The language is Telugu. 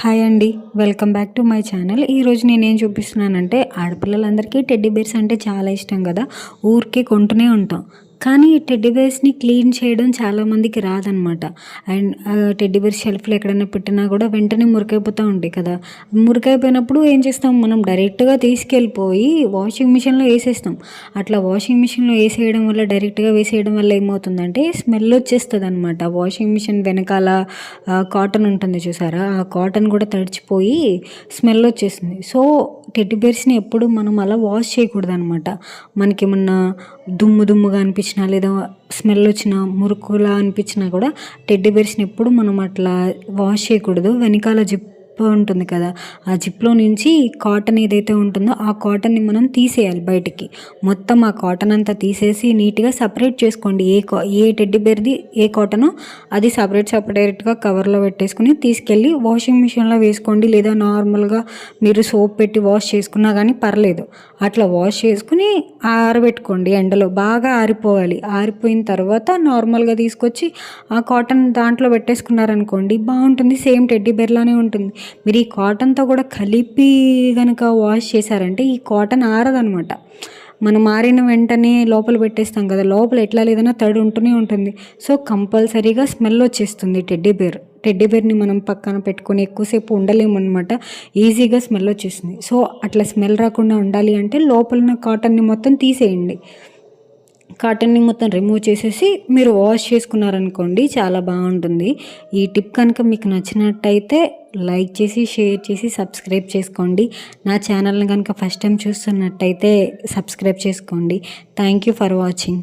హాయ్ అండి. Welcome back to my channel. ఈరోజు నేనేం చూపిస్తున్నానంటే ఆడపిల్లలందరికీ టెడ్డీ బేర్స్ అంటే చాలా ఇష్టం కదా. ఊరికే కొంటూనే ఉంటాం. కానీ టెడ్డీ బేర్స్ని క్లీన్ చేయడం చాలామందికి రాదనమాట. అండ్ టెడ్డీ బేర్స్ షెల్ఫ్లో ఎక్కడైనా పెట్టినా కూడా వెంటనే మురికైపోతూ ఉంటాయి కదా. మురికైపోయినప్పుడు ఏం చేస్తాం, మనం డైరెక్ట్గా తీసుకెళ్ళిపోయి వాషింగ్ మిషన్లో వేసేస్తాం. అట్లా వాషింగ్ మిషన్లో వేసేయడం వల్ల, డైరెక్ట్గా వేసేయడం వల్ల ఏమవుతుందంటే స్మెల్ వచ్చేస్తుంది అనమాట. వాషింగ్ మిషన్ వెనకాల కాటన్ ఉంటుంది చూసారా, ఆ కాటన్ కూడా తడిచిపోయి స్మెల్ వచ్చేస్తుంది. సో టెడ్డీ బేర్స్ని ఎప్పుడు మనం అలా వాష్ చేయకూడదు అనమాట. మనకేమన్నా దుమ్ముగా అనిపించినా, లేదా స్మెల్ వచ్చినా, మురుకులా అనిపించినా కూడా టెడ్డీ బేర్స్ని ఎప్పుడు మనం అట్లా వాష్ చేయకూడదు. వెనకాల జిప్ ఉంటుంది కదా, ఆ జిప్లో నుంచి కాటన్ ఏదైతే ఉంటుందో ఆ కాటన్ని మనం తీసేయాలి బయటికి. మొత్తం ఆ కాటన్ అంతా తీసేసి నీట్గా సపరేట్ చేసుకోండి. ఏ టెడ్డీ బేర్ది ఏ కాటనో అది సపరేట్గా కవర్లో పెట్టేసుకుని తీసుకెళ్ళి వాషింగ్ మిషన్లో వేసుకోండి. లేదా నార్మల్గా మీరు సోప్ పెట్టి వాష్ చేసుకున్నా కానీ పర్లేదు. అట్లా వాష్ చేసుకుని ఆరబెట్టుకోండి. ఎండలో బాగా ఆరిపోవాలి. ఆరిపోయిన తర్వాత నార్మల్గా తీసుకొచ్చి ఆ కాటన్ దాంట్లో పెట్టేసుకున్నారనుకోండి, బాగుంటుంది. సేమ్ టెడ్డీ బేర్లానే ఉంటుంది. మీరు ఈ కాటన్తో కూడా కలిపి కనుక వాష్ చేశారంటే ఈ కాటన్ ఆరదనమాట. మనం ఆరిన వెంటనే లోపల పెట్టేస్తాం కదా, లోపల ఎట్లా లేదన్నా తడి ఉంటూనే ఉంటుంది. సో కంపల్సరీగా స్మెల్ వచ్చేస్తుంది టెడ్డీ బేర్ని మనం పక్కన పెట్టుకొని ఎక్కువసేపు ఉండలేము అనమాట. ఈజీగా స్మెల్ వచ్చేస్తుంది. సో అట్లా స్మెల్ రాకుండా ఉండాలి అంటే లోపల కాటన్ని మొత్తం తీసేయండి. కాటన్ని మొత్తం రిమూవ్ చేసేసి మీరు వాష్ చేసుకున్నారనుకోండి, చాలా బాగుంటుంది. ఈ టిప్ కనుక మీకు నచ్చినట్టయితే లైక్ చేసి, షేర్ చేసి, సబ్స్క్రైబ్ చేసుకోండి. నా ఛానల్ని కనుక ఫస్ట్ టైం చూస్తున్నట్టయితే సబ్స్క్రైబ్ చేసుకోండి. Thank you for watching.